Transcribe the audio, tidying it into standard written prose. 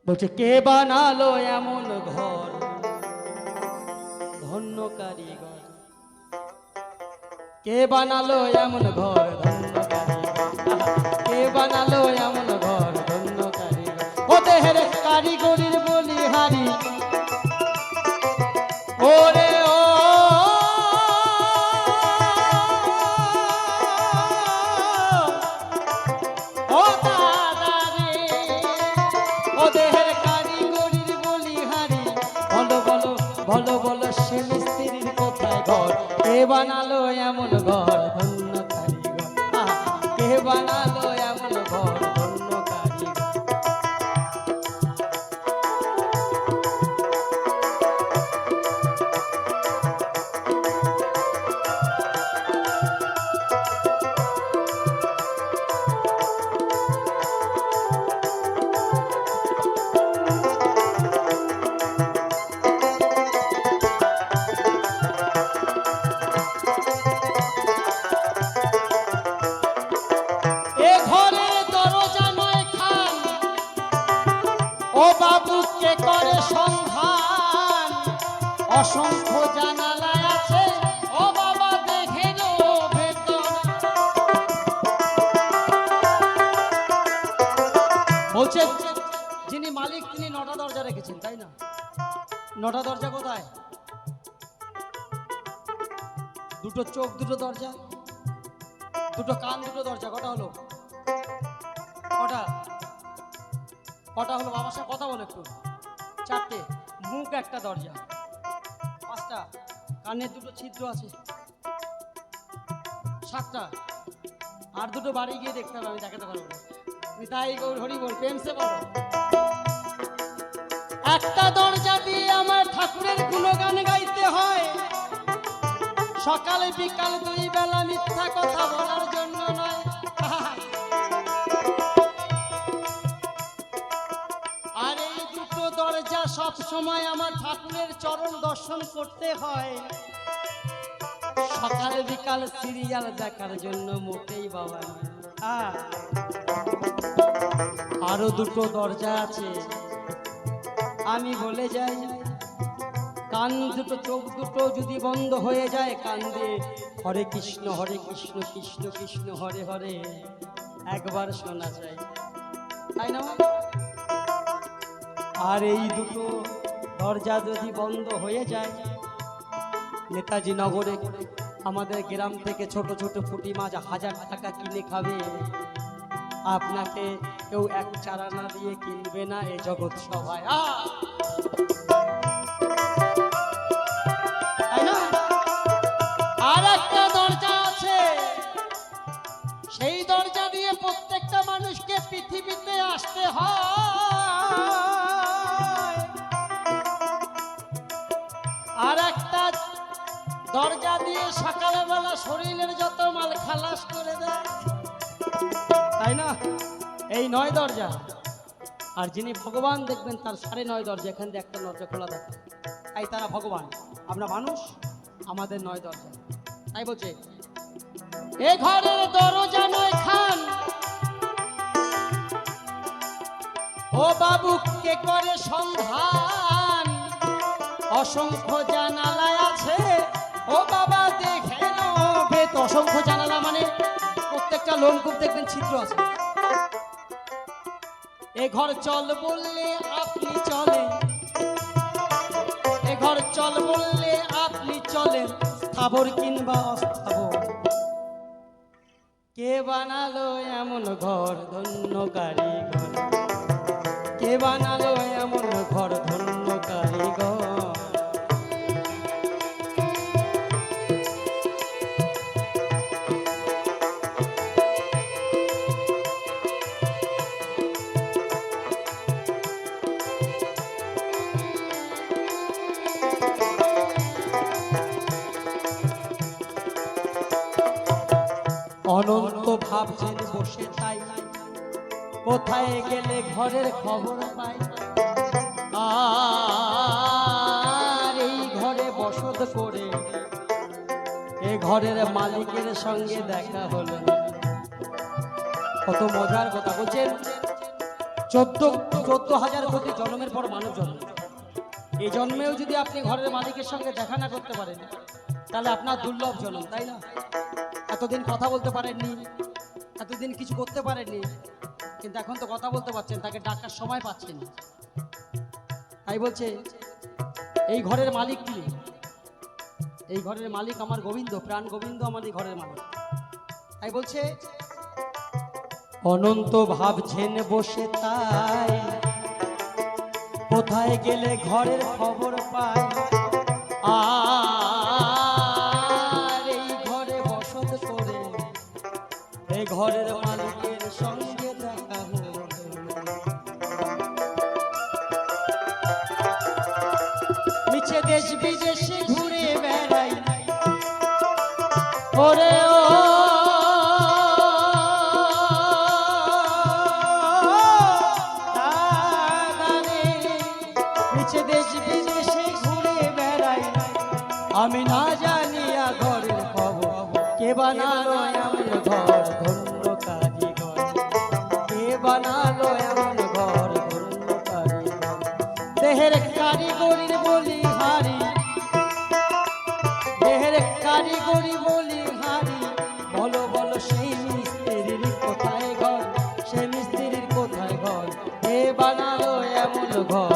বলছে কে বানালো এমন ঘর ধন্য কারিগর, কে বানালো এমন ঘর ধন্য কারিগর, কে বানালো এমন ঘর ধন্য কারিগর, ও দেহের কারিগরির বলিহারি ওরে ও ও দাদা রে, ও দেহের কারিগরির বলিহারি, বলো বলো বলো বলো সে মিস্ত্রির কোথায় ঘর, কে বানালো এমন ঘর ধন্য কারিগর, কে বানালো এমন ঘর ধন্য কারিগর। ও বাবু কে করে সন্ধান, অসংখ্য জানালা আছে, ও বাবা দেখে নো ভেতর। বলছে যিনি মালিক তিনি 9টা দরজা রেখেছেন, তাই না? 9টা দরজা কোথায়? দুটো চোখ দুটো দরজা, দুটো কান দুটো দরজা, কটা হলো? কটা কটা হলো? বাবার সাথে কথা বলে একটু। 4টে। মুখ একটা দরজা, 5টা। কানের দুটো ছিদ্র আছে, 7টা। আর দুটো বাড়ি গিয়ে দেখতে হবে, আমি দেখাতে পারবো না। তাই গৌর হরি বল, প্রেমসে বলো। একটা দরজা দিয়ে আমার ঠাকুরের গুণগান গাইতে হয়, সকালে বিকাল 2 বেলা, মিথ্যা কথা বলার জন্য নয়। আর এই দুটো দরজা সব সময় আমার ঠাকুরের চরণ দর্শন করতে হয়, সকাল বিকাল সিরিয়াল দেখার জন্য মোটেই বাবা নয়। আরো দুটো দরজা আছে, আমি বলে যাই, কান দুটো চোখ দুটো যদি বন্ধ হয়ে যায়, কান দিয়ে হরে কৃষ্ণ কৃষ্ণ কৃষ্ণ হরে হরে একবার শোনা যায়, তাই না? আর এই দুটো দরজা যদি বন্ধ হয়ে যায়, নেতাজি নগরে আমাদের গ্রাম থেকে ছোট ছোট পুঁটি মাছ 1000 টাকা কিনে খাবে, আপনাকে কেউ 1 চারানা দিয়ে কিনবে না এই জগৎ সভায়, তাই না? আর একটা দরজা আছে, সেই দরজা দিয়ে প্রত্যেকটা মানুষকে পৃথিবীতে আসতে হয়। আর একটা দরজা দিয়ে সকালবেলা শরীরের যত মাল খালাস করে দেয়, তাই না? এই 9 দরজা। আর যিনি ভগবান দেখবেন তার 9.5 দরজা, এখান থেকে একটা দরজা খোলা থাকে, তাই তারা ভগবান, আমরা মানুষ, আমাদের 9 দরজা। তাই বলছে এ ঘরের দরজা 9 খান, ও বাবু কে করে সন্ধান, অসংখ্য জানালা আছে, ও বাবা দেখে নাও ভেত। অসংখ্য জানালা মানে প্রত্যেকটা লোমকূপ দেখবেন ছিদ্র আছে। এ ঘর চল বললে আপনি চলেন, এ ঘর চল বললে আপনি চলেন, স্থাবর কিংবা অস্থাবর, কে বানালো এমন ঘর ধন্য কারিগর, কে বানালো এমন ঘর ধন্য কারিগর। অনন্ত ভাবছেন বসে তাই, কোথায় গেলে ঘরের খবর পাই, আর এই ঘরে বসত করে এ ঘরের মালিকের সঙ্গে দেখা হলো। কত মজার কথা বলছেন, 14,000 কোটি জন্মের পর মানব জন্ম। এই জন্মেও যদি আপনি ঘরের মালিকের সঙ্গে দেখা না করতে পারেন, তাহলে আপনার দুর্লভ জন্ম, তাই না? এতদিন কথা বলতে পারেননি, এতদিন কিছু করতে পারেননি, কিন্তু এখন তো কথা বলতে পারছেন, তাকে ডাকার সময় পাচ্ছেন। তাই বলছে এই ঘরের মালিক কি? এই ঘরের মালিক আমার গোবিন্দ, প্রাণ গোবিন্দ আমার এই ঘরের মালিক। তাই বলছে অনন্ত ভাবছেন বসে তাই, কোথায় গেলে ঘরের খবর পাই। আর এই ঘরে বসত করে এই ঘরের মালিকের সঙ্গে দেখা হলো। নিচে দেশ বিদেশে ঘুরে বেড়াই ওরে ও দেশ বিদেশে ঘুরে বেড়াই, আমি না জানিয়া ঘরের খবর। কে বানালো এমন ঘর ধন্য কারিগর, কে বানালো এমন ঘর ধন্য কারিগর। দেহের কারিগরির বলি হারি, দেহের কারিগরি বলি হারি। বলো বলো সেই মিস্ত্রির কোথায় ঘর, সেই মিস্ত্রির কোথায় ঘর? কে বানালো এমন ঘর